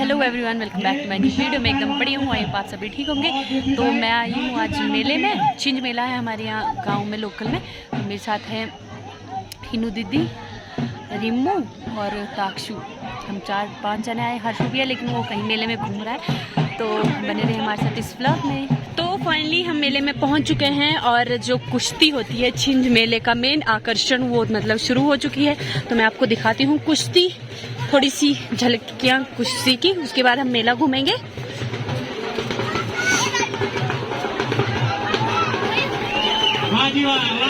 Hello everyone, welcome back to my new video. मैं एकदम बढ़िया हूँ, आई आप सब भी ठीक होंगे। तो मैं आई हूँ आज मेले में। छिंज मेला है हमारे यहाँ गांव में, लोकल में। तो मेरे साथ है हिनू दीदी, रिम्मू और ताक्षु। हम 4-5 जने आए। हर्षू भी है लेकिन वो कहीं मेले में घूम रहा है, तो बने रहे हमारे साथ इस व्लॉग में। तो फाइनली हम मेले में पहुंच चुके हैं और जो कुश्ती होती है छिंज मेले का मेन आकर्षण, वो मतलब शुरू हो चुकी है। तो मैं आपको दिखाती हूँ कुश्ती, थोड़ी सी झलकियाँ कुश्ती की। उसके बाद हम मेला घूमेंगे।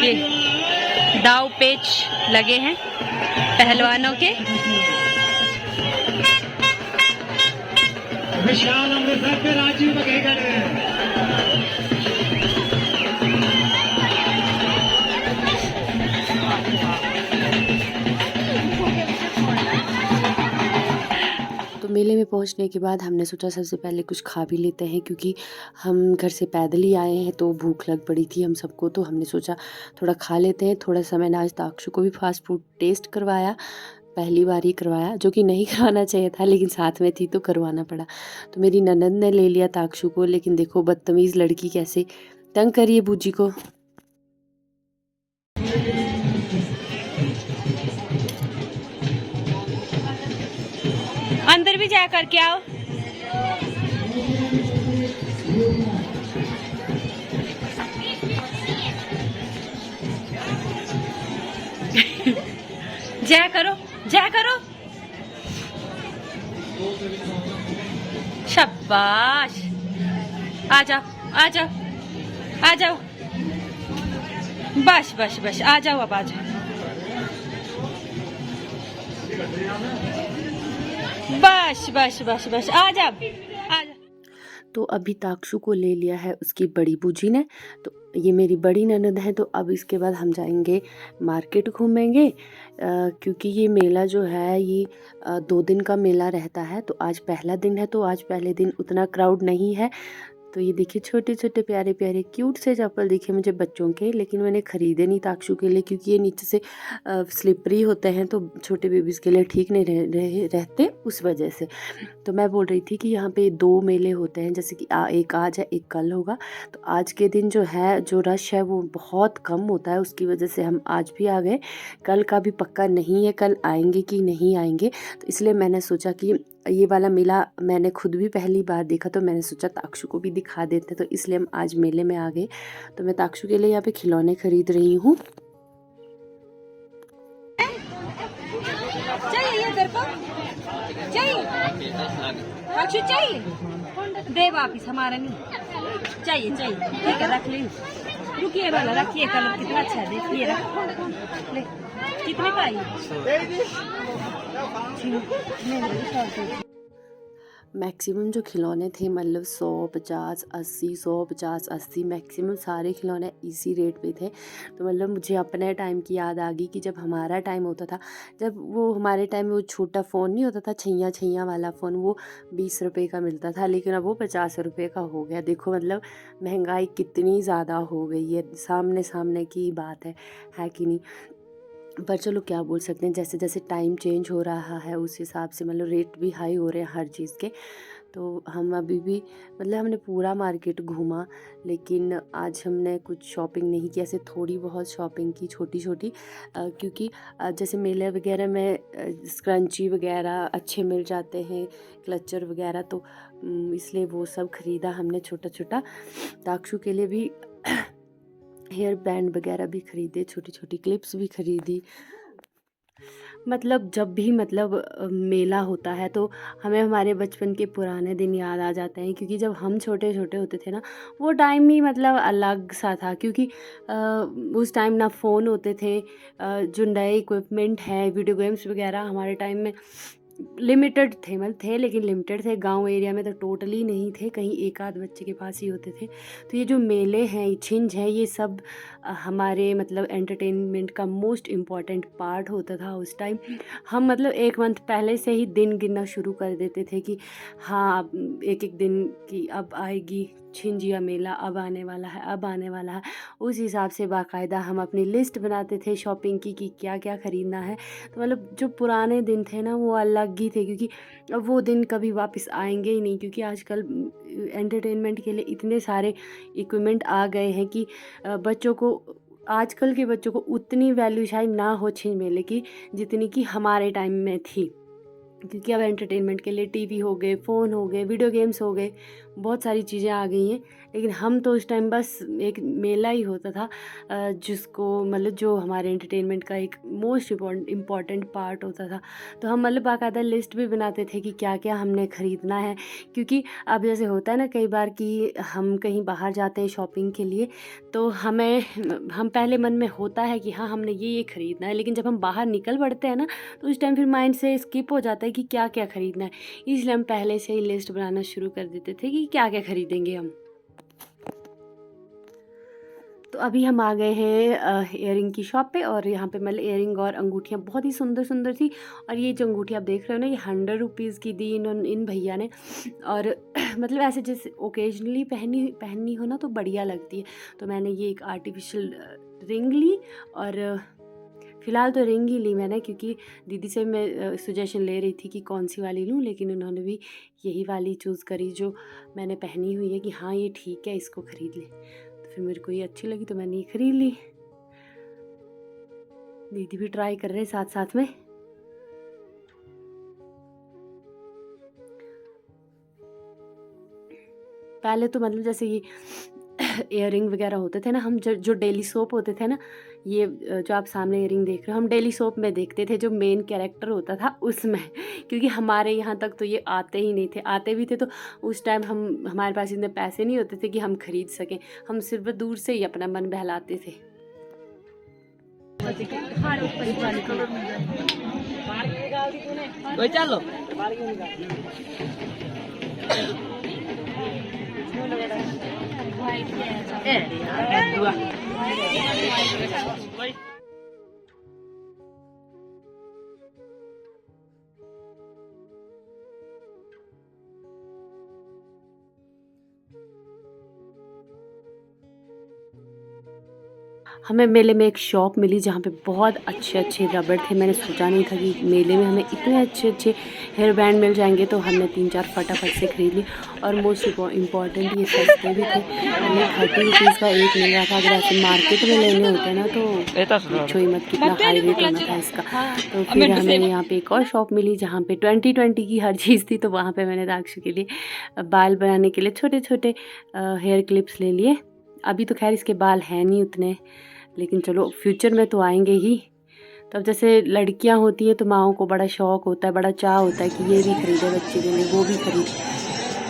ये दाव पेच लगे हैं पहलवानों के। विशाल अमृतसर के राजीव बघेल तो मेले में पहुंचने के बाद हमने सोचा सबसे पहले कुछ खा भी लेते हैं, क्योंकि हम घर से पैदल ही आए हैं तो भूख लग पड़ी थी हम सबको। तो हमने सोचा थोड़ा खा लेते हैं। थोड़ा सा मैंने आज ताक्षु को भी फास्ट फूड टेस्ट करवाया, पहली बार ही करवाया, जो कि नहीं करवाना चाहिए था लेकिन साथ में थी तो करवाना पड़ा। तो मेरी ननद ने ले लिया ताक्षु को, लेकिन देखो बदतमीज़ लड़की कैसे तंग करिए बूजी को। अंदर भी जा करके आओ। जय करो, जय करो। शाबाश, आ जाओ, आ जाओ, आ जाओ। बस बस बस, आ जाओ, अब आ जाओ। बस बस बस बस, आ जाओ, आ जाओ। तो अभी ताक्षु को ले लिया है उसकी बड़ी बूजी ने। तो ये मेरी बड़ी ननद है। तो अब इसके बाद हम जाएंगे मार्केट घूमेंगे, क्योंकि ये मेला जो है ये 2 दिन का मेला रहता है। तो आज पहला दिन है, तो आज पहले दिन उतना क्राउड नहीं है। तो ये देखिए छोटे छोटे प्यारे प्यारे क्यूट से चप्पल दिखे मुझे बच्चों के, लेकिन मैंने ख़रीदे नहीं ताक्षु के लिए, क्योंकि ये नीचे से स्लिपरी होते हैं तो छोटे बेबीज़ के लिए ठीक नहीं रहते, उस वजह से। तो मैं बोल रही थी कि यहाँ पे 2 मेले होते हैं, जैसे कि एक आज है, एक कल होगा। तो आज के दिन जो है, जो रश है वो बहुत कम होता है, उसकी वजह से हम आज भी आ गए। कल का भी पक्का नहीं है, कल आएंगे कि नहीं आएंगे। तो इसलिए मैंने सोचा कि ये वाला मेला मैंने खुद भी पहली बार देखा, तो मैंने सोचा ताक्षु को भी दिखा देते। तो इसलिए हम आज मेले में आ गए। तो मैं ताक्षु के लिए यहाँ पे खिलौने खरीद रही हूँ। चाहिए ये तेरे को? चाहिए? ताक्षु चाहिए? दे वापिस, हमारा नहीं चाहिए। चाहिए, ठीक है, रख ले। रुकिए वाला रखिए, कलर कितना अच्छा है, देखिए रख ले। कितने का है? मैक्सिमम जो खिलौने थे, मतलब 150, 80, 150, 80, मैक्सिमम सारे खिलौने इसी रेट पे थे। तो मतलब मुझे अपने टाइम की याद आ गई कि जब हमारा टाइम होता था, जब वो हमारे टाइम में वो छोटा फ़ोन नहीं होता था, छैया छैया वाला फ़ोन, वो 20 रुपए का मिलता था, लेकिन अब वो 50 रुपए का हो गया। देखो मतलब महंगाई कितनी ज़्यादा हो गई है, सामने सामने की बात है कि नहीं। पर चलो क्या बोल सकते हैं, जैसे जैसे टाइम चेंज हो रहा है उस हिसाब से मतलब रेट भी हाई हो रहे हैं हर चीज़ के। तो हम अभी भी मतलब हमने पूरा मार्केट घूमा, लेकिन आज हमने कुछ शॉपिंग नहीं की, ऐसे थोड़ी बहुत शॉपिंग की छोटी छोटी, क्योंकि जैसे मेले वगैरह में स्क्रंची वगैरह अच्छे मिल जाते हैं, क्लचर वगैरह, तो इसलिए वो सब ख़रीदा हमने छोटा छोटा। ताक्षु के लिए भी हेयर बैंड वगैरह भी खरीदे, छोटी छोटी क्लिप्स भी खरीदी। मतलब जब भी मतलब मेला होता है तो हमें हमारे बचपन के पुराने दिन याद आ जाते हैं, क्योंकि जब हम छोटे छोटे होते थे ना, वो टाइम ही मतलब अलग सा था। क्योंकि उस टाइम ना फ़ोन होते थे, जो नए इक्विपमेंट है वीडियो गेम्स वगैरह हमारे टाइम में लिमिटेड थे, मतलब थे लेकिन लिमिटेड थे। गांव एरिया में तो टोटली नहीं थे, कहीं एक आध बच्चे के पास ही होते थे। तो ये जो मेले हैं, ये छिंज है, ये सब हमारे मतलब एंटरटेनमेंट का मोस्ट इम्पॉर्टेंट पार्ट होता था उस टाइम। हम मतलब 1 मंथ पहले से ही दिन गिनना शुरू कर देते थे कि हाँ एक एक दिन की अब आएगी छिंजिया मेला, अब आने वाला है, अब आने वाला है। उस हिसाब से बाकायदा हम अपनी लिस्ट बनाते थे शॉपिंग की कि क्या क्या ख़रीदना है। तो मतलब जो पुराने दिन थे ना, वो अलग अलग ही थे, क्योंकि अब वो दिन कभी वापस आएंगे ही नहीं, क्योंकि आजकल एंटरटेनमेंट के लिए इतने सारे इक्विपमेंट आ गए हैं कि बच्चों को, आजकल के बच्चों को उतनी वैल्यू शायद ना हो छिंज मेले की जितनी कि हमारे टाइम में थी, क्योंकि अब एंटरटेनमेंट के लिए टीवी हो गए, फ़ोन हो गए, वीडियो गेम्स हो गए, बहुत सारी चीज़ें आ गई हैं। लेकिन हम तो उस टाइम बस एक मेला ही होता था जिसको मतलब जो हमारे एंटरटेनमेंट का एक मोस्ट इम्पॉर्टेंट पार्ट होता था। तो हम मतलब बाकायदा लिस्ट भी बनाते थे कि क्या क्या हमने ख़रीदना है, क्योंकि अब जैसे होता है ना कई बार कि हम कहीं बाहर जाते हैं शॉपिंग के लिए, तो हम पहले मन में होता है कि हाँ हमने ये ख़रीदना है, लेकिन जब हम बाहर निकल पड़ते हैं ना तो उस टाइम फिर माइंड से स्किप हो जाता है कि क्या क्या ख़रीदना है। इसलिए हम पहले से ही लिस्ट बनाना शुरू कर देते थे कि क्या क्या ख़रीदेंगे हम। तो अभी हम आ गए हैं इयरिंग की शॉप पे, और यहाँ पे मतलब इयरिंग और अंगूठियाँ बहुत ही सुंदर सुंदर थी। और ये जो अंगूठी आप देख रहे हो ना, ये 100 रुपीज़ की दी इन भैया ने। और मतलब ऐसे जैसे ओकेजनली पहननी हो ना तो बढ़िया लगती है। तो मैंने ये एक आर्टिफिशियल रिंग ली, और फ़िलहाल तो रिंग ही ली मैंने, क्योंकि दीदी से मैं सजेशन ले रही थी कि कौन सी वाली लूँ, लेकिन उन्होंने भी यही वाली चूज़ करी जो मैंने पहनी हुई है कि हाँ ये ठीक है, इसको ख़रीद ले। तो फिर मेरे को ये अच्छी लगी तो मैंने ये ख़रीद ली। दीदी भी ट्राई कर रहे साथ साथ में। पहले तो मतलब जैसे ये इयरिंग वगैरह होते थे ना, हम जो डेली सोप होते थे ना, ये जो आप सामने इयरिंग देख रहे हो, हम डेली सोप में देखते थे जो मेन कैरेक्टर होता था उसमें, क्योंकि हमारे यहाँ तक तो ये आते ही नहीं थे। आते भी थे तो उस टाइम हमारे पास इतने पैसे नहीं होते थे कि हम खरीद सकें, हम सिर्फ दूर से ही अपना मन बहलाते थे। चलो हमें मेले में एक शॉप मिली जहाँ पे बहुत अच्छे अच्छे रबड़ थे। मैंने सोचा नहीं था कि मेले में हमें इतने अच्छे अच्छे हेयर बैंड मिल जाएंगे, तो हमने 3-4 फटाफट से खरीद ली। और मोस्ट इम्पॉर्टेंट ये सस्ते भी थे, हमें 30 रुपीज़ का एक मिल रहा था। अगर ऐसे मार्केट में लेने होते हैं ना तो पूछो ही मत कितना हाई रेट होना था इसका। तो फिर हमें यहाँ पे एक और शॉप मिली जहाँ पे 2020 की हर चीज़ थी। तो वहाँ पर मैंने दाक्षु के लिए बाल बनाने के लिए छोटे छोटे हेयर क्लिप्स ले लिए। अभी तो खैर इसके बाल हैं नहीं उतने, लेकिन चलो फ्यूचर में तो आएंगे ही। तो अब जैसे लड़कियां होती हैं तो माओं को बड़ा शौक़ होता है, बड़ा चाह होता है कि ये भी खरीदे बच्चे के लिए, वो भी खरीदे।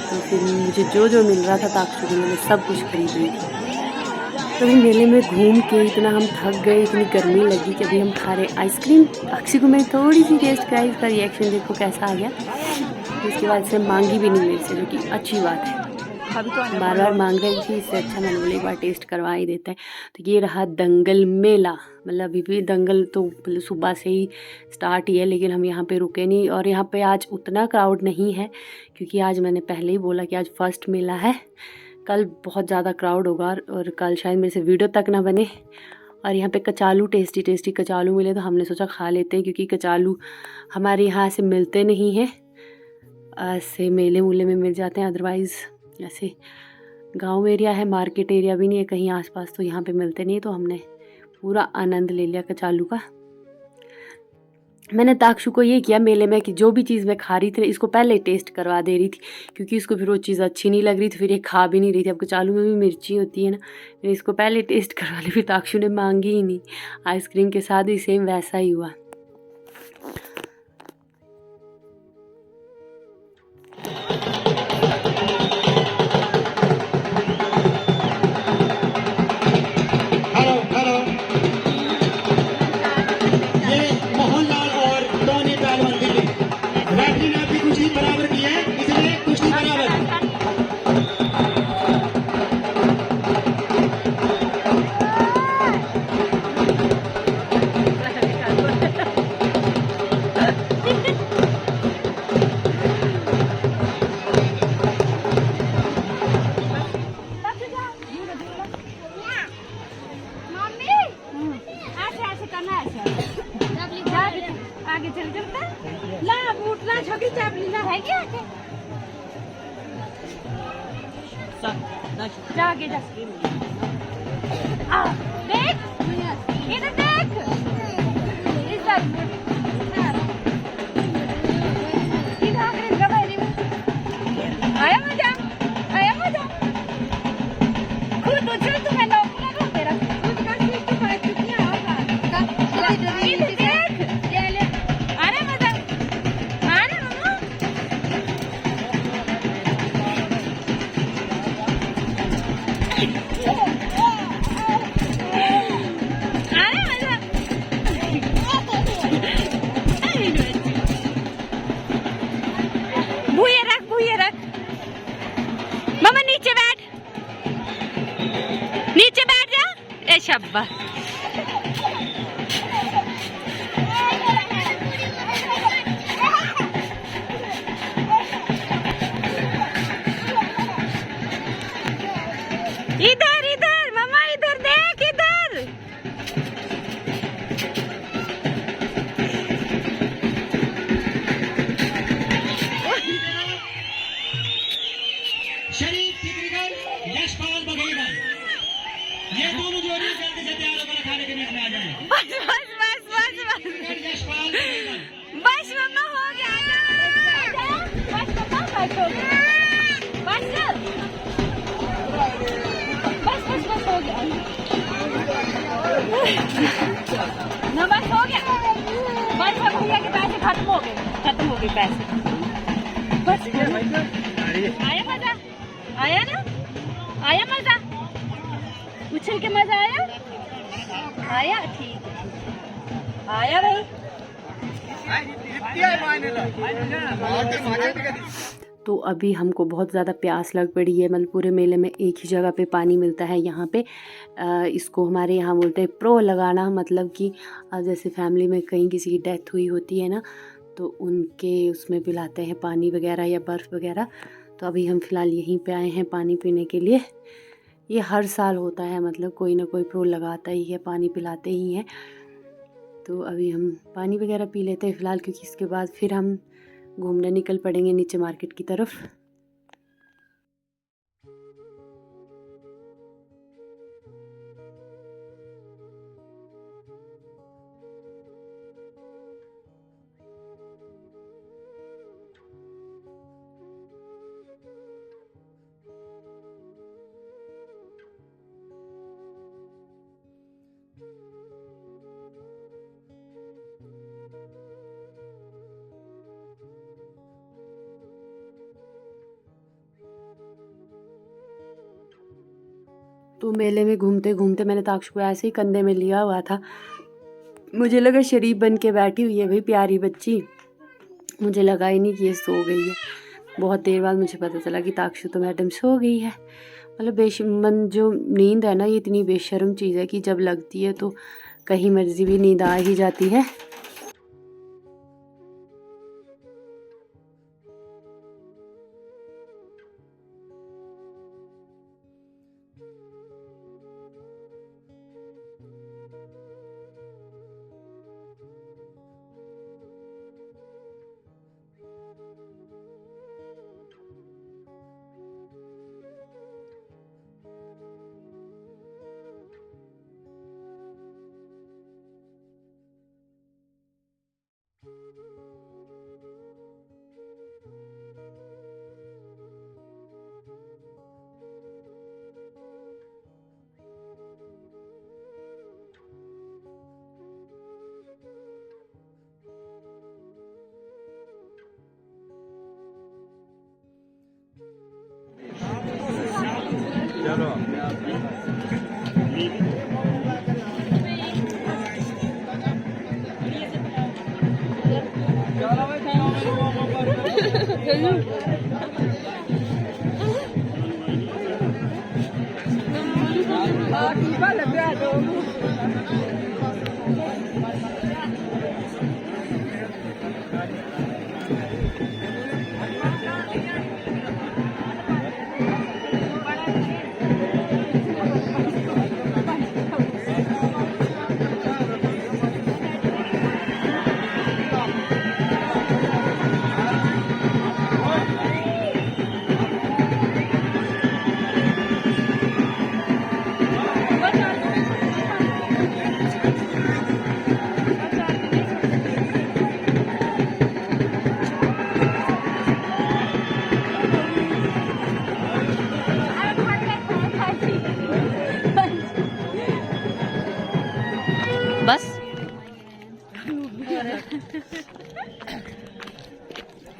तो फिर मुझे जो मिल रहा था दाक्षु के लिए मैं सब कुछ खरीद रही थी। तो मेले में घूम के इतना हम थक गए, इतनी गर्मी लगी कि अभी हम खा रहे आइसक्रीम। दाक्षु को मैं थोड़ी सी टेस्ट कराई, इसका रिएक्शन देखो कैसा आ गया। इसके बाद से मांगी भी नहीं मेरे से, जो कि अच्छी बात है। बार बार मांग रही थी, इससे अच्छा मैंने बोला एक बार टेस्ट करवा ही देता है। तो ये रहा दंगल मेला। मतलब अभी भी दंगल तो सुबह से ही स्टार्ट ही है, लेकिन हम यहाँ पे रुके नहीं। और यहाँ पे आज उतना क्राउड नहीं है, क्योंकि आज मैंने पहले ही बोला कि आज फर्स्ट मेला है। कल बहुत ज़्यादा क्राउड होगा और कल शायद मेरे से वीडियो तक ना बने। और यहाँ पे कचालू, टेस्टी टेस्टी कचालू मिले तो हमने सोचा खा लेते हैं, क्योंकि कचालू हमारे यहाँ से मिलते नहीं हैं, ऐसे मेले मूले में मिल जाते हैं। अदरवाइज़ ऐसे गांव एरिया है, मार्केट एरिया भी नहीं है कहीं आसपास, तो यहाँ पे मिलते नहीं। तो हमने पूरा आनंद ले लिया कचालू का। मैंने दाक्षु को ये किया मेले में कि जो भी चीज़ मैं खा रही थी इसको पहले टेस्ट करवा दे रही थी, क्योंकि इसको फिर वो चीज़ अच्छी नहीं लग रही थी, फिर ये खा भी नहीं रही थी। अब कचालू में भी मिर्ची होती है ना, फिर इसको पहले टेस्ट करवा ली। फिर दाक्षु ने मांगी ही नहीं। आइसक्रीम के साथ भी सेम वैसा ही हुआ। जा आगे जा। आ, देख इधर देख, इधर आया मजा, आया मजा। खुद उछल तू, मैं नौकरा हूँ तेरा। इधर देख, आ रहा मजा, आ रहा मम्मा। भूये रख मम्मा, नीचे बैठ, नीचे बैठ जा। ए शब्बा, इधर इधर मम्मा, इधर देख, इधर। शरीफ की क्रिकेट यशपाल बघेलकर, ये दोनों जोड़ी जल्दी से तैयार होकर खाने के बीच में आ जाए। बस बस बस बस बस यशपाल बघेलकर, बस मम्मा, हो गया। बस मम्मा, बस हो गया। बस बस बस बस हो गया ना, बस हो गया। बस भैया के पैसे खत्म हो गए पैसे। बस आया मजा, आया ना, आया मजा, उछल के मजा आया, आया ठीक है, आया भाई। तो अभी हमको बहुत ज़्यादा प्यास लग पड़ी है। मतलब पूरे मेले में एक ही जगह पे पानी मिलता है यहाँ पे। इसको हमारे यहाँ बोलते हैं प्रो लगाना। मतलब कि जैसे फैमिली में कहीं किसी की डेथ हुई होती है ना, तो उनके उसमें पिलाते हैं पानी वगैरह या बर्फ़ वगैरह। तो अभी हम फ़िलहाल यहीं पे आए हैं पानी पीने के लिए। ये हर साल होता है, मतलब कोई ना कोई प्रो लगाता ही है, पानी पिलाते ही हैं। तो अभी हम पानी वगैरह पी लेते हैं फ़िलहाल, क्योंकि इसके बाद फिर हम घूमने निकल पड़ेंगे नीचे मार्केट की तरफ। तो मेले में घूमते घूमते मैंने ताक्षु को ऐसे ही कंधे में लिया हुआ था। मुझे लगा शरीफ बन के बैठी हुई है भाई प्यारी बच्ची, मुझे लगा ही नहीं कि ये सो गई है। बहुत देर बाद मुझे पता चला कि ताक्षु तो मैडम सो गई है। मतलब जो नींद है ना, ये इतनी बेशर्म चीज़ है कि जब लगती है तो कहीं मर्जी भी नींद आ ही जाती है।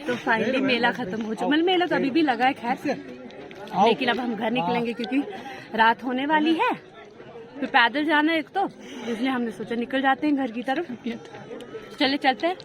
तो फाइनली मेला खत्म हो चुका, मतलब मेला तो अभी भी लगा है खैर, लेकिन अब हम घर निकलेंगे क्योंकि रात होने वाली है, फिर पैदल जाना है एक तो, इसलिए हमने सोचा निकल जाते हैं घर की तरफ। चले चलते हैं।